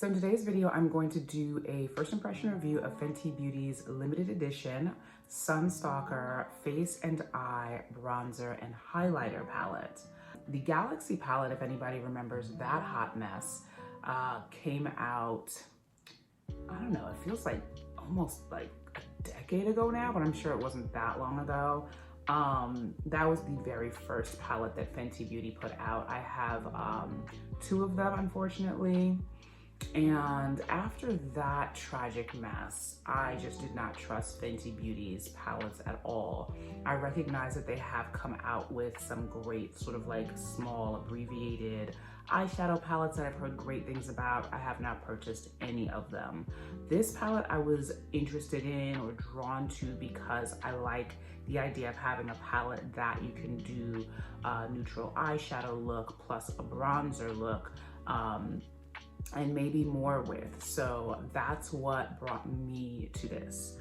So in today's video, I'm going to do a first impression review of Fenty Beauty's limited edition Stalk'r Face and Eye Bronzer and Highlighter palette. The Galaxy palette, if anybody remembers that hot mess, came out, I don't know, it feels like almost like a decade ago now, but I'm sure it wasn't that long ago. That was the very first palette that Fenty Beauty put out. I have two of them, unfortunately. And after that tragic mess, I just did not trust Fenty Beauty's palettes at all. I recognize that they have come out with some great sort of like small abbreviated eyeshadow palettes that I've heard great things about. I have not purchased any of them. This palette I was interested in or drawn to because I like the idea of having a palette that you can do a neutral eyeshadow look plus a bronzer look, and maybe more with. So that's what brought me to this.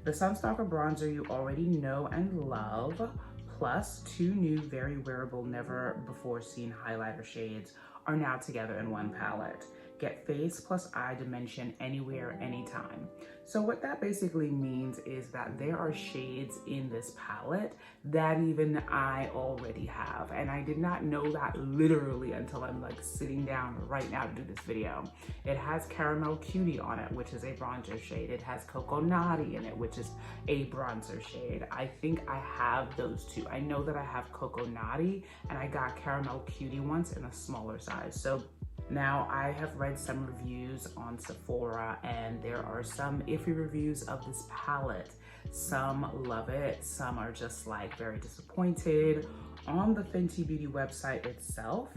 The Stalk'r bronzer you already know and love, plus two new very wearable, never before seen highlighter shades are now together in one palette. Get Face+Eye dimension anywhere, anytime. So what that basically means is that there are shades in this palette that even I already have. And I did not know that literally until I'm like sitting down right now to do this video. It has Caramel Cutie on it, which is a bronzer shade. It has Cocoa Naughty in it, which is a bronzer shade. I think I have those two. I know that I have Cocoa Naughty and I got Caramel Cutie once in a smaller size. So now, I have read some reviews on Sephora and there are some iffy reviews of this palette. Some love it, some are just like very disappointed. On the Fenty Beauty website itself,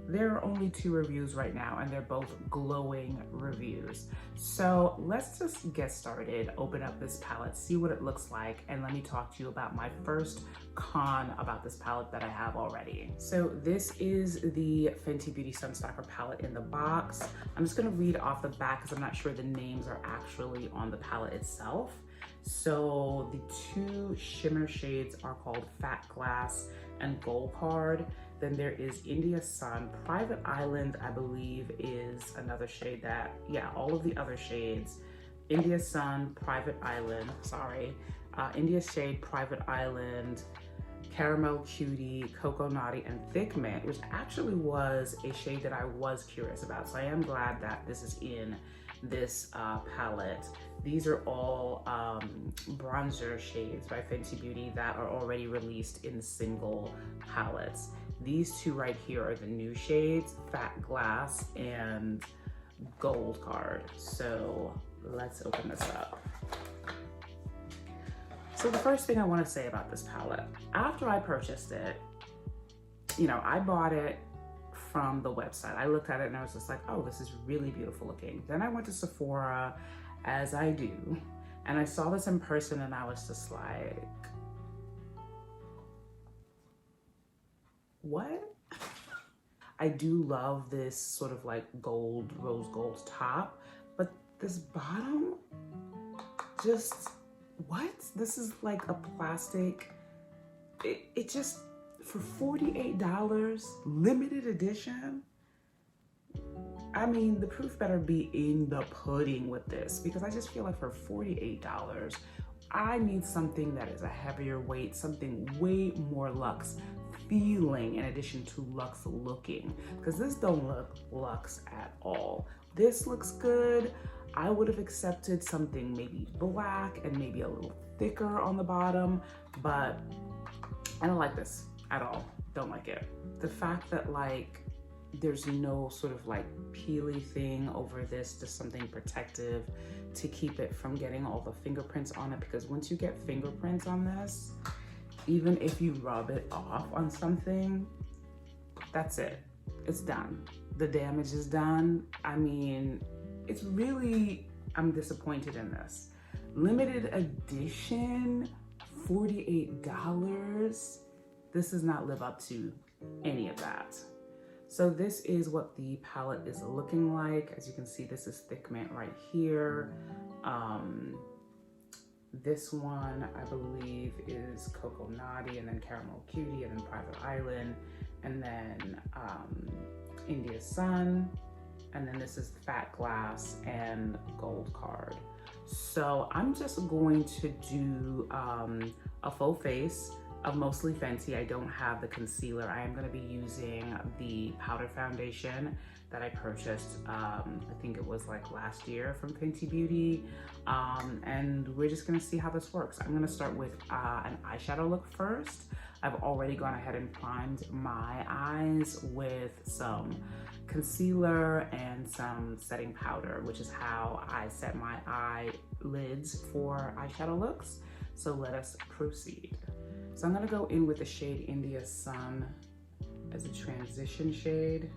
there are only 2 reviews right now and they're both glowing reviews. So let's just get started, open up this palette, see what it looks like, and let me talk to you about my first con about this palette that I have already. So this is the Fenty Beauty Stalk'r palette in the box. I'm just gonna read off the back because I'm not sure the names are actually on the palette itself. So the 2 shimmer shades are called Fat Glass and Gold Card. Then there is India Sun. Private Island, I believe, is another shade that, yeah, all of the other shades, India Sun, Private Island, India Shade, Private Island, Caramel Cutie, Cocoa Naughty, and Thick Mint, which actually was a shade that I was curious about. So I am glad that this is in this palette. These are all bronzer shades by Fenty Beauty that are already released in single palettes. These 2 right here are the new shades, Fat Glass and Gold Card. So let's open this up. So the first thing I want to say about this palette, after I purchased it, you know, I bought it from the website. I looked at it and I was just like, oh, this is really beautiful looking. Then I went to Sephora, as I do, and I saw this in person and I was just like, what? I do love this sort of like gold, rose gold top, but this bottom, just, what? This is like a plastic, it just, for $48, limited edition. I mean, the proof better be in the pudding with this, because I just feel like for $48, I need something that is a heavier weight, something way more luxe feeling in addition to luxe looking, because this don't look luxe at all. This looks good. I would have accepted something maybe black and maybe a little thicker on the bottom, but I don't like this at all. Don't like it. The fact that like there's no sort of like peely thing over this, just something protective to keep it from getting all the fingerprints on it, because once you get fingerprints on this, even if you rub it off on something, that's it. It's done. The damage is done. I mean, it's really, I'm disappointed in this. Limited edition, $48. This does not live up to any of that. So this is what the palette is looking like. As you can see, this is Thick Mint right here. This one, I believe, is Cocoa Naughty, and then Caramel Cutie, and then Private Island, and then India Sun, And then this is Fat Glass and Gold Card. So I'm just going to do a full face of mostly Fenty. I don't have the concealer. I am gonna be using the powder foundation that I purchased, I think it was like last year from Fenty Beauty. And we're just gonna see how this works. I'm gonna start with an eyeshadow look first. I've already gone ahead and primed my eyes with some concealer and some setting powder, which is how I set my eyelids for eyeshadow looks. So let us proceed. So I'm gonna go in with the shade India Sun as a transition shade.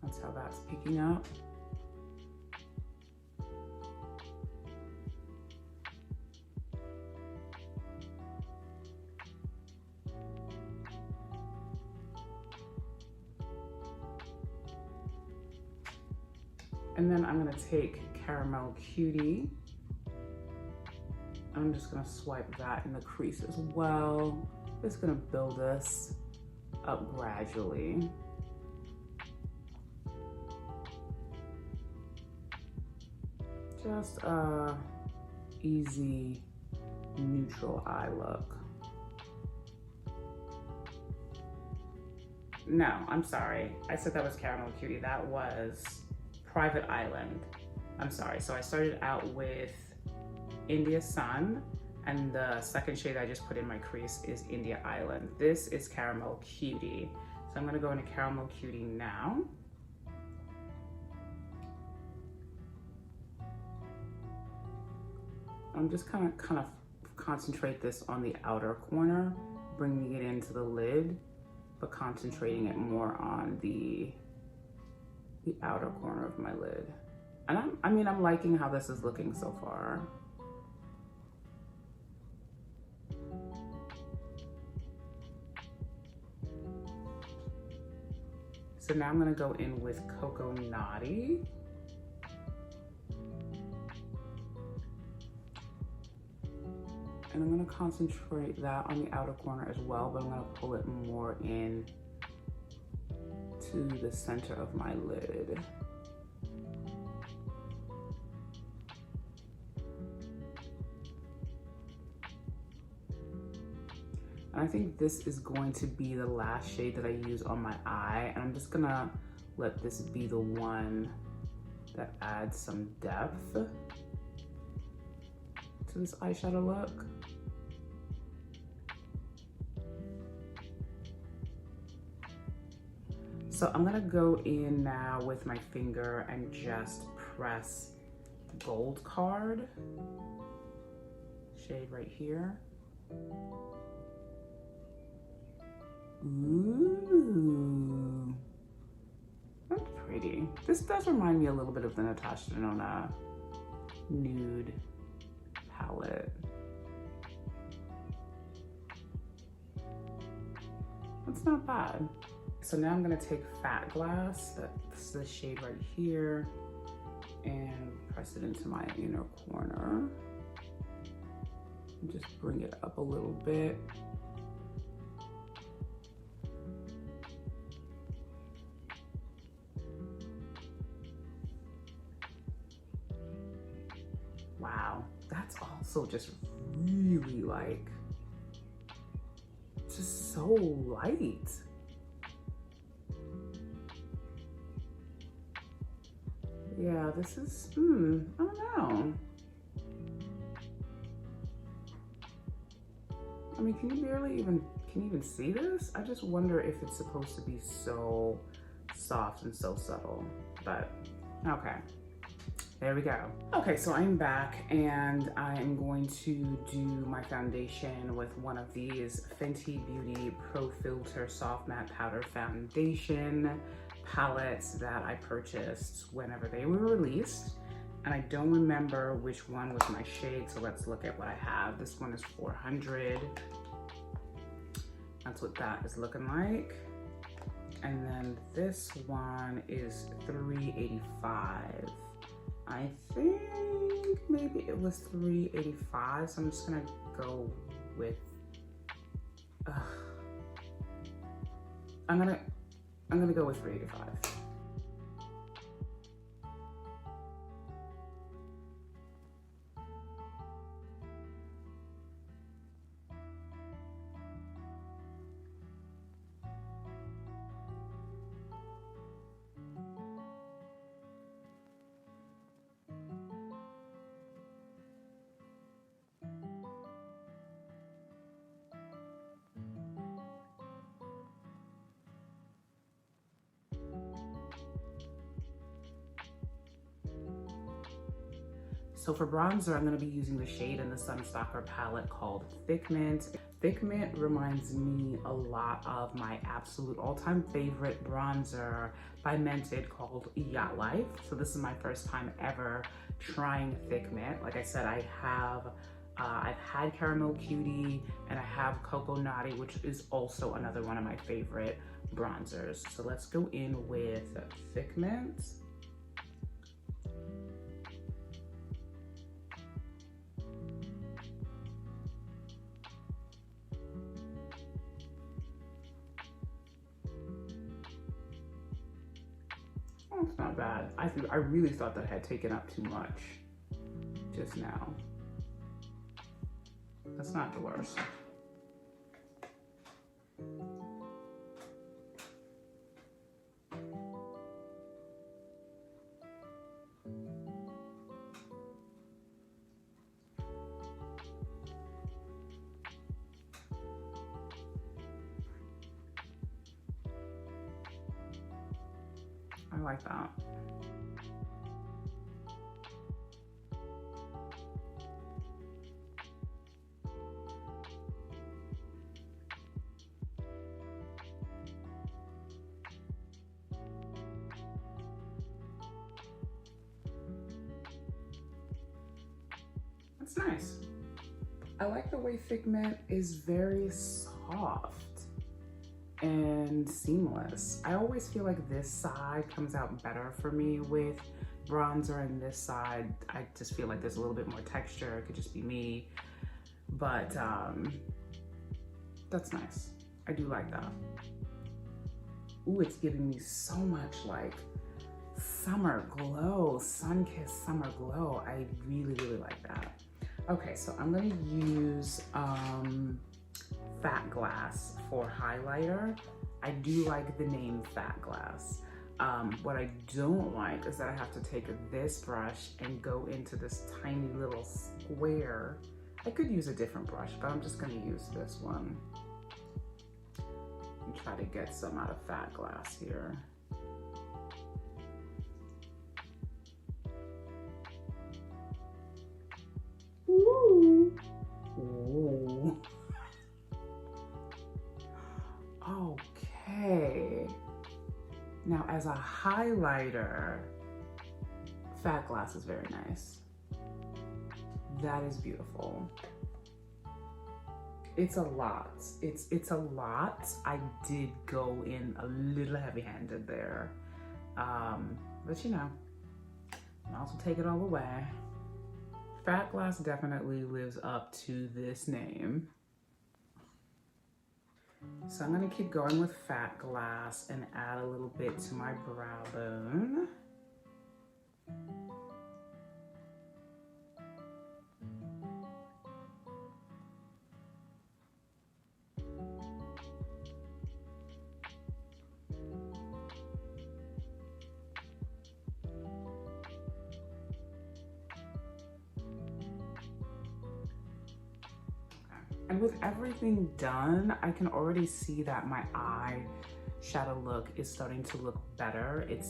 That's how that's picking up. And then I'm gonna take Caramel Cutie. I'm just gonna swipe that in the crease as well. Just gonna build this up gradually. Just a easy neutral eye look. No, I'm sorry. I said that was Caramel Cutie. That was Private Island. I'm sorry. So I started out with India Sun, and the second shade I just put in my crease is India Island. This is Caramel Cutie. So I'm gonna go into Caramel Cutie now. I'm just kind of concentrate this on the outer corner, bringing it into the lid, but concentrating it more on the outer corner of my lid. And I'm liking how this is looking so far. So now I'm gonna go in with Cocoa Naughty. And I'm gonna concentrate that on the outer corner as well, but I'm gonna pull it more in to the center of my lid. And I think this is going to be the last shade that I use on my eye. And I'm just gonna let this be the one that adds some depth to this eyeshadow look. So I'm gonna go in now with my finger and just press Gold Card, shade right here. Ooh, that's pretty. This does remind me a little bit of the Natasha Denona nude palette. That's not bad. So now I'm gonna take Fat Glass, that's the shade right here, and press it into my inner corner. And just bring it up a little bit. Wow, that's also just really like, just so light. Yeah, this is, I don't know. I mean, can you even see this? I just wonder if it's supposed to be so soft and so subtle, but okay. There we go. Okay, so I'm back and I'm going to do my foundation with one of these Fenty Beauty Pro Filter Soft Matte Powder Foundation palettes that I purchased whenever they were released. And I don't remember which one was my shade, so let's look at what I have. This one is 400. That's what that is looking like. And then this one is 385. I think maybe it was 385, so I'm just gonna go with, I'm gonna go with 385. So for bronzer, I'm gonna be using the shade in the Stalk'r palette called Thick Mint. Thick Mint reminds me a lot of my absolute all-time favorite bronzer by Mented called Yacht Life. So this is my first time ever trying Thick Mint. Like I said, I've had Caramel Cutie and I have Cocoa Naughty, which is also another one of my favorite bronzers. So let's go in with Thick Mint. Oh, it's not bad. I really thought that I had taken up too much just now. That's not the worst. I like that. That's nice. I like the way Thick Mint is very soft and seamless. I always feel like this side comes out better for me with bronzer, and this side, I just feel like there's a little bit more texture. It could just be me, but that's nice. I do like that. Ooh, it's giving me so much like summer glow, sun-kissed summer glow. I really, really like that. Okay, so I'm gonna use Fat Glass for highlighter. I do like the name Fat Glass. What I don't like is that I have to take this brush and go into this tiny little square. I could use a different brush, but I'm just gonna use this one and try to get some out of Fat Glass here. Ooh. Ooh. Okay. Now as a highlighter, Fat Glass is very nice. That is beautiful. It's a lot. It's a lot. I did go in a little heavy-handed there. But you know, I'll also take it all away. Fat Glass definitely lives up to this name. So I'm gonna keep going with Fat Glass and add a little bit to my brow bone. And with everything done, I can already see that my eyeshadow look is starting to look better. It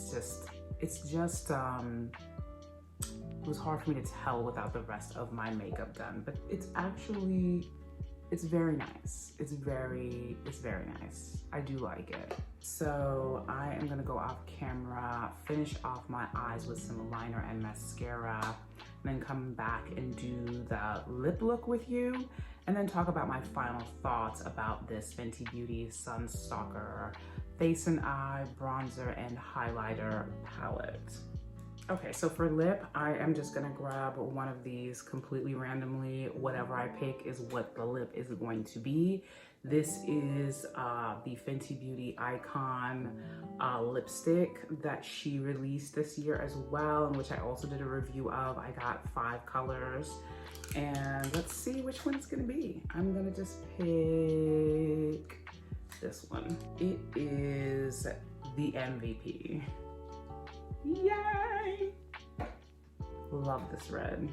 was hard for me to tell without the rest of my makeup done, but it's very nice. It's very nice. I do like it. So I am gonna go off camera, finish off my eyes with some liner and mascara, and then come back and do the lip look with you, and then talk about my final thoughts about this Fenty Beauty Stalk'r Face and Eye Bronzer and Highlighter palette. Okay, so for lip, I am just gonna grab one of these completely randomly. Whatever I pick is what the lip is going to be. This is the Fenty Beauty Icon lipstick that she released this year as well, and which I also did a review of. I got 5 colors, and let's see which one it's gonna be. I'm gonna just pick this one. It is the MVP. Yay! Love this red.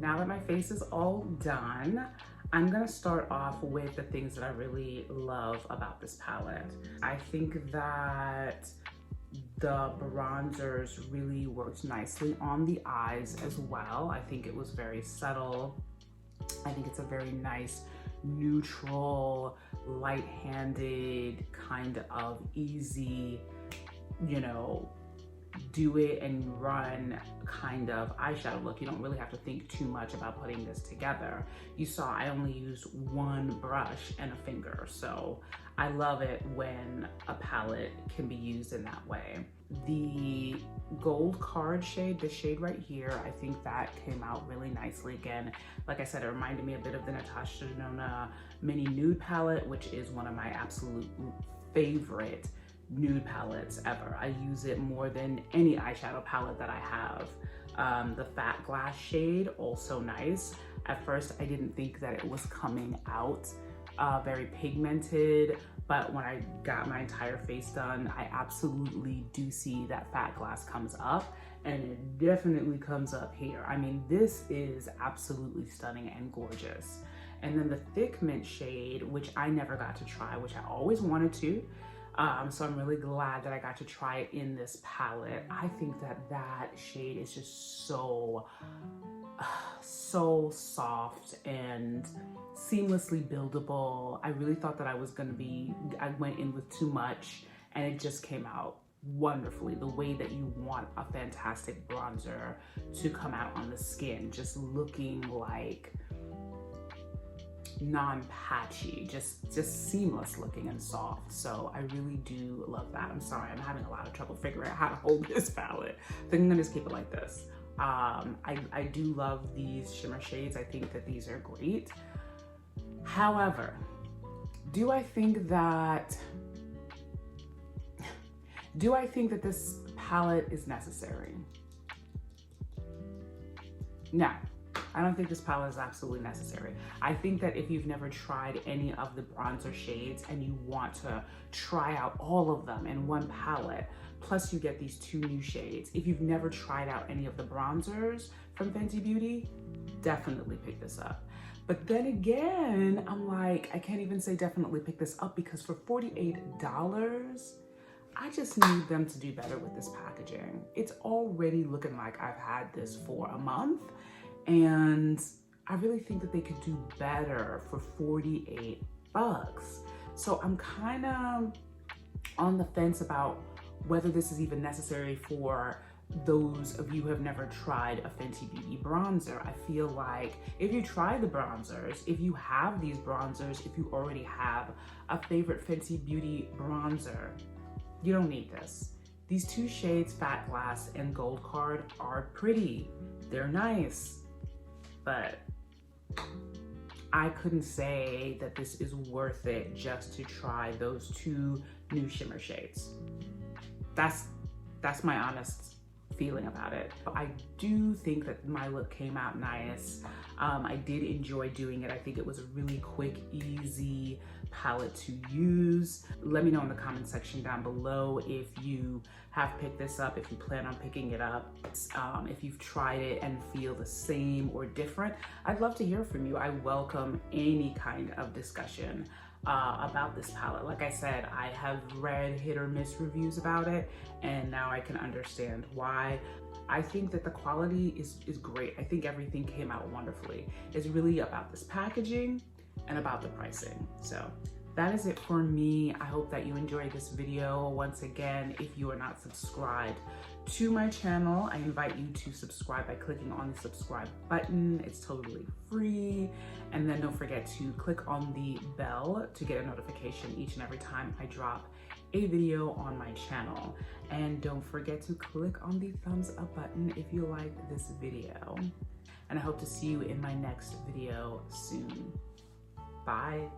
now that my face is all done, I'm gonna start off with the things that I really love about this palette. I think that the bronzers really worked nicely on the eyes as well. I think it was very subtle. I think it's a very nice, neutral, light-handed, kind of easy, you know, do it and run kind of eyeshadow look. You don't really have to think too much about putting this together. You saw I only used one brush and a finger, so I love it when a palette can be used in that way. The gold card shade, the shade right here, I think that came out really nicely. Again, like I said, it reminded me a bit of the Natasha Denona mini nude palette, which is one of my absolute favorite nude palettes ever. I use it more than any eyeshadow palette that I have. The Fat Glass shade, also nice. At first, I didn't think that it was coming out very pigmented, but when I got my entire face done, I absolutely do see that Fat Glass comes up, and it definitely comes up here. I mean, this is absolutely stunning and gorgeous. And then the Thick Mint shade, which I never got to try, which I always wanted to. So I'm really glad that I got to try it in this palette. I think that that shade is just so soft and seamlessly buildable. I really thought that I went in with too much, and it just came out wonderfully, the way that you want a fantastic bronzer to come out on the skin, just looking like non-patchy, just seamless looking and soft. So I really do love that. I'm sorry, I'm having a lot of trouble figuring out how to hold this palette. I think I'm gonna just keep it like this. I do love these shimmer shades. I think that these are great. However, do I think that this palette is necessary? No. I don't think this palette is absolutely necessary. I think that if you've never tried any of the bronzer shades and you want to try out all of them in one palette, plus you get these 2 new shades. If you've never tried out any of the bronzers from Fenty Beauty, definitely pick this up. But then again, I'm like, I can't even say definitely pick this up, because for $48, I just need them to do better with this packaging. It's already looking like I've had this for a month, and I really think that they could do better for $48. So I'm kind of on the fence about whether this is even necessary for those of you who have never tried a Fenty Beauty bronzer. I feel like if you try the bronzers, if you have these bronzers, if you already have a favorite Fenty Beauty bronzer, you don't need this. These 2 shades, Fat Glass and Gold Card, are pretty. They're nice. But I couldn't say that this is worth it just to try those 2 new shimmer shades. That's my honest feeling about it. I do think that my look came out nice. I did enjoy doing it. I think it was a really quick, easy palette to use. Let me know in the comment section down below if you have picked this up, if you plan on picking it up, if you've tried it and feel the same or different. I'd love to hear from you. I welcome any kind of discussion about this palette. Like I said, I have read hit or miss reviews about it, and now I can understand why. I think that the quality is great. I think everything came out wonderfully. It's really about this packaging and about the pricing. So that is it for me. I hope that you enjoyed this video. Once again, if you are not subscribed to my channel, I invite you to subscribe by clicking on the subscribe button. It's totally free. And then don't forget to click on the bell to get a notification each and every time I drop a video on my channel. And don't forget to click on the thumbs up button if you like this video. And I hope to see you in my next video soon. Bye.